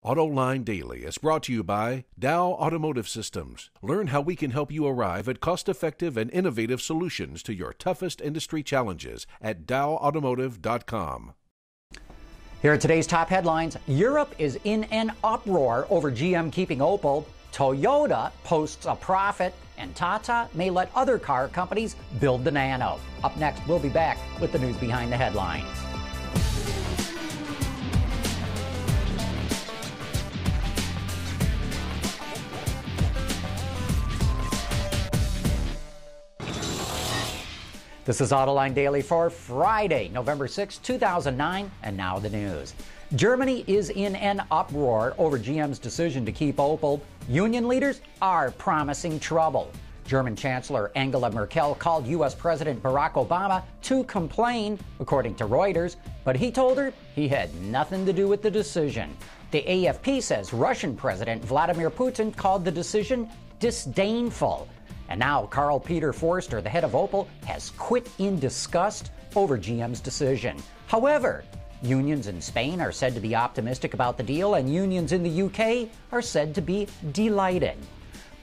Autoline Daily is brought to you by Dow Automotive Systems. Learn how we can help you arrive at cost-effective and innovative solutions to your toughest industry challenges at dowautomotive.com. Here are today's top headlines. Europe is in an uproar over GM keeping Opel. Toyota posts a profit, and Tata may let other car companies build the Nano. Up next, we'll be back with the news behind the headlines. This is Autoline Daily for Friday, November 6, 2009, and now the news. Germany is in an uproar over GM's decision to keep Opel. Union leaders are promising trouble. German Chancellor Angela Merkel called U.S. President Barack Obama to complain, according to Reuters, but he told her he had nothing to do with the decision. The AFP says Russian President Vladimir Putin called the decision disdainful. And now Karl-Peter Forster, the head of Opel, has quit in disgust over GM's decision. However, unions in Spain are said to be optimistic about the deal, and unions in the UK are said to be delighted.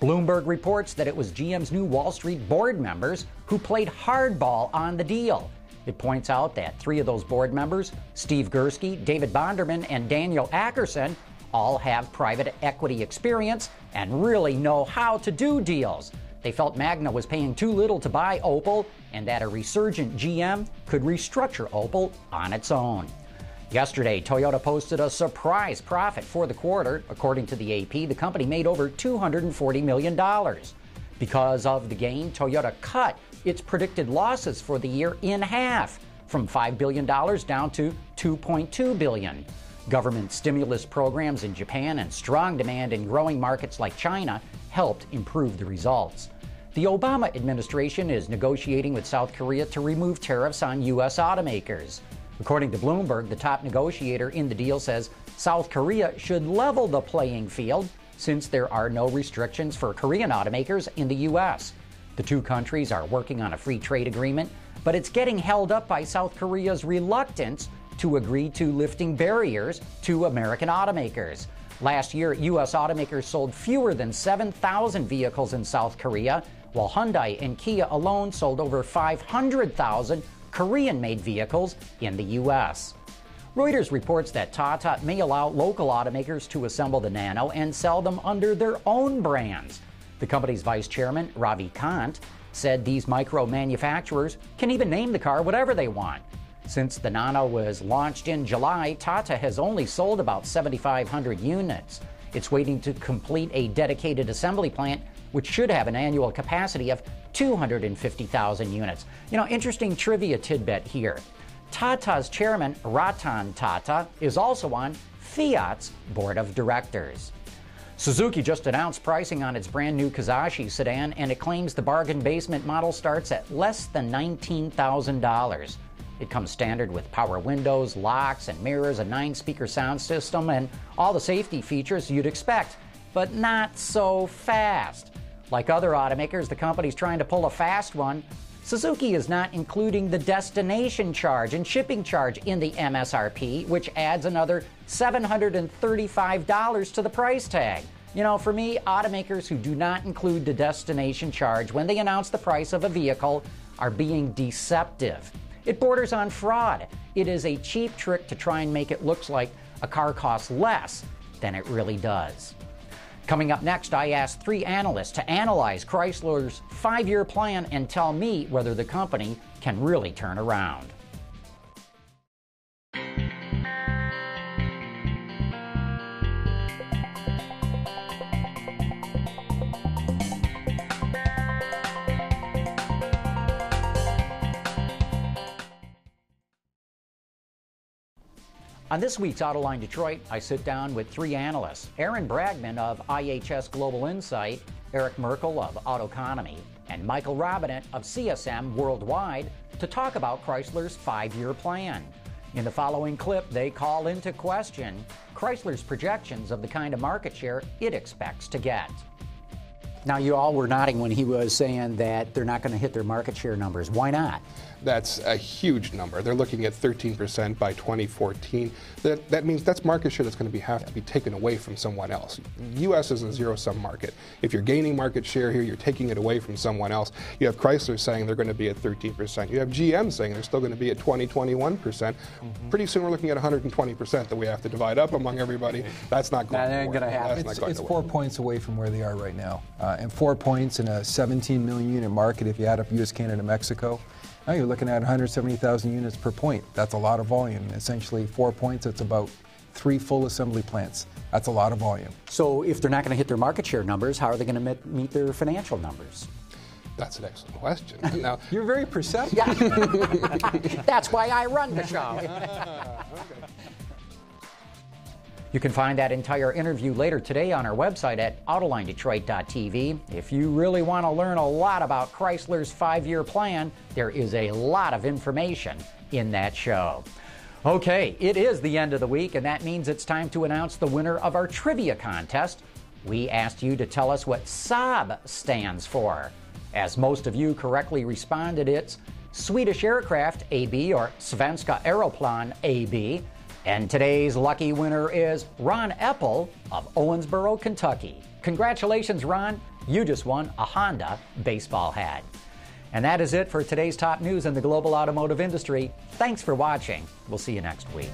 Bloomberg reports that it was GM's new Wall Street board members who played hardball on the deal. It points out that 3 of those board members, Steve Gursky, David Bonderman, and Daniel Ackerson, all have private equity experience and really know how to do deals. They felt Magna was paying too little to buy Opel and that a resurgent GM could restructure Opel on its own. Yesterday, Toyota posted a surprise profit for the quarter. According to the AP, the company made over $240 million. Because of the gain, Toyota cut its predicted losses for the year in half, from $5 billion down to $2.2 billion. Government stimulus programs in Japan and strong demand in growing markets like China helped improve the results. The Obama administration is negotiating with South Korea to remove tariffs on U.S. automakers. According to Bloomberg, the top negotiator in the deal says South Korea should level the playing field since there are no restrictions for Korean automakers in the U.S. The two countries are working on a free trade agreement, but it's getting held up by South Korea's reluctance to agree to lifting barriers to American automakers. Last year, U.S. automakers sold fewer than 7,000 vehicles in South Korea, while Hyundai and Kia alone sold over 500,000 Korean-made vehicles in the U.S. Reuters reports that Tata may allow local automakers to assemble the Nano and sell them under their own brands. The company's vice chairman, Ravi Kant, said these micro-manufacturers can even name the car whatever they want. Since the Nano was launched in July, Tata has only sold about 7,500 units. It's waiting to complete a dedicated assembly plant, which should have an annual capacity of 250,000 units. Interesting trivia tidbit here. Tata's chairman, Ratan Tata, is also on Fiat's board of directors. Suzuki just announced pricing on its brand new KIZASHI sedan, and it claims the bargain basement model starts at less than $19,000. It comes standard with power windows, locks, and mirrors, a 9-speaker sound system, and all the safety features you'd expect, but not so fast. Like other automakers, the company's trying to pull a fast one. Suzuki is not including the destination charge and shipping charge in the MSRP, which adds another $735 to the price tag. For me, automakers who do not include the destination charge when they announce the price of a vehicle are being deceptive. It borders on fraud. It is a cheap trick to try and make it look like a car costs less than it really does. Coming up next, I asked 3 analysts to analyze Chrysler's 5-year plan and tell me whether the company can really turn around. On this week's Autoline Detroit, I sit down with 3 analysts: Aaron Bragman of IHS Global Insight, Eric Merkel of Autoeconomy, and Michael Robinett of CSM Worldwide to talk about Chrysler's 5-year plan. In the following clip, they call into question Chrysler's projections of the kind of market share it expects to get. Now, you all were nodding when he was saying that they're not going to hit their market share numbers. Why not? That's a huge number. They're looking at 13% by 2014. That means that's market share that's going to have to be taken away from someone else. U.S. is a zero-sum market. If you're gaining market share here, you're taking it away from someone else. You have Chrysler saying they're going to be at 13%. You have GM saying they're still going to be at 21%. Pretty soon we're looking at 120% that we have to divide up among everybody. That's not going that ain't to gonna happen. It's 4 points away from where they are right now. And 4 points in a 17 million unit market if you add up U.S., Canada, Mexico. Now you're looking at 170,000 units per point. That's a lot of volume. Essentially 4 points, that's about 3 full assembly plants. That's a lot of volume. So if they're not going to hit their market share numbers, how are they going to meet their financial numbers? That's an excellent question. Now, you're very perceptive. Yeah. That's why I run the show. okay. You can find that entire interview later today on our website at AutolineDetroit.tv. If you really want to learn a lot about Chrysler's 5-year plan, there is a lot of information in that show. Okay, it is the end of the week, and that means it's time to announce the winner of our trivia contest. We asked you to tell us what Saab stands for. As most of you correctly responded, it's Swedish Aircraft AB or Svenska Aeroplan AB. And today's lucky winner is Ron Opel of Owensboro, Kentucky. Congratulations, Ron. You just won a Honda baseball hat. And that is it for today's top news in the global automotive industry. Thanks for watching. We'll see you next week.